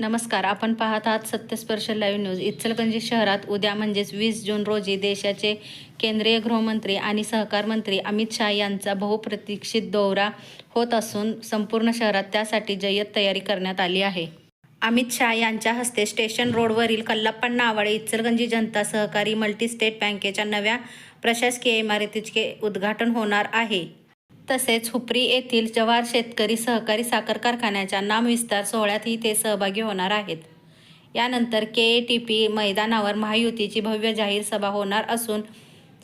नमस्कार. आपण पाहत आहात सत्यस्पर्श लाईव्ह न्यूज. इचलकरंजी शहरात उद्या म्हणजेच 20 जून रोजी देशाचे केंद्रीय गृहमंत्री आणि सहकार मंत्री अमित शहा यांचा बहुप्रतीक्षित दौरा होत असून संपूर्ण शहरात त्यासाठी जय्यत तयारी करण्यात आली आहे. अमित शहा यांच्या हस्ते स्टेशन रोडवरील कल्लाप्पा नावाडे इचलकरंजी जनता सहकारी मल्टीस्टेट बँकेच्या नव्या प्रशासकीय इमारतीचे उद्घाटन होणार आहे. तसेच हुपरी येथील जवाहर शेतकरी सहकारी साखर कारखान्याच्या नामविस्तार सोहळ्यातही ते सहभागी होणार आहेत. यानंतर KATP मैदानावर महायुतीची भव्य जाहीर सभा होणार असून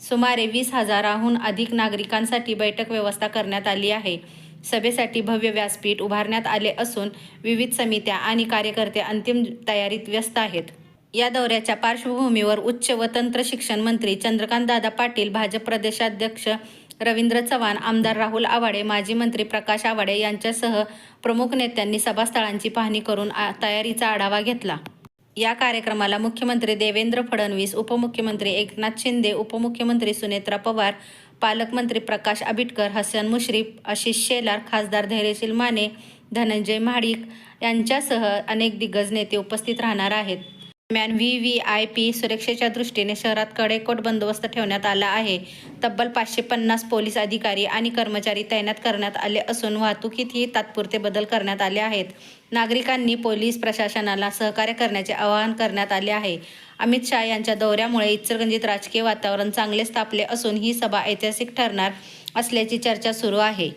सुमारे 20,000हून अधिक नागरिकांसाठी बैठक व्यवस्था करण्यात आली आहे. सभेसाठी भव्य व्यासपीठ उभारण्यात आले असून विविध समित्या आणि कार्यकर्ते अंतिम तयारीत व्यस्त आहेत. या दौऱ्याच्या पार्श्वभूमीवर उच्च व तंत्र शिक्षण मंत्री चंद्रकांतदादा पाटील, भाजप प्रदेशाध्यक्ष रवींद्र चव्हाण, आमदार राहुल आवाडे, माजी मंत्री प्रकाश आवाडे यांच्यासह प्रमुख नेत्यांनी सभास्थळांची पाहणी करून तयारीचा आढावा घेतला. या कार्यक्रमाला मुख्यमंत्री देवेंद्र फडणवीस, उपमुख्यमंत्री एकनाथ शिंदे, उपमुख्यमंत्री सुनेत्रा पवार, पालकमंत्री प्रकाश आंबेडकर, हसन मुश्रीफ, आशिष शेलार, खासदार धैर्यशील माने, धनंजय महाडिक यांच्यासह अनेक दिग्गज नेते उपस्थित राहणार आहेत. दरम्यान VVIP सुरक्षेच्या दृष्टीने शहरात कडेकोट बंदोबस्त ठेवण्यात आला आहे. तब्बल 550 पोलीस अधिकारी आणि कर्मचारी तैनात करण्यात आले असून वाहतुकीतही तात्पुरते बदल करण्यात आले आहेत. नागरिकांनी पोलीस प्रशासनाला सहकार्य करण्याचे आवाहन करण्यात आले आहे. अमित शहा यांच्या दौऱ्यामुळे इचलकरंजीत राजकीय वातावरण चांगलेच तापले असून ही सभा ऐतिहासिक ठरणार असल्याची चर्चा सुरू आहे.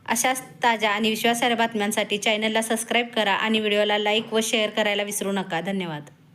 अशाच ताज्या आणि विश्वासार्ह बातम्यांसाठी चॅनलला सबस्क्राईब करा आणि व्हिडिओला लाईक व शेअर करायला विसरू नका. धन्यवाद.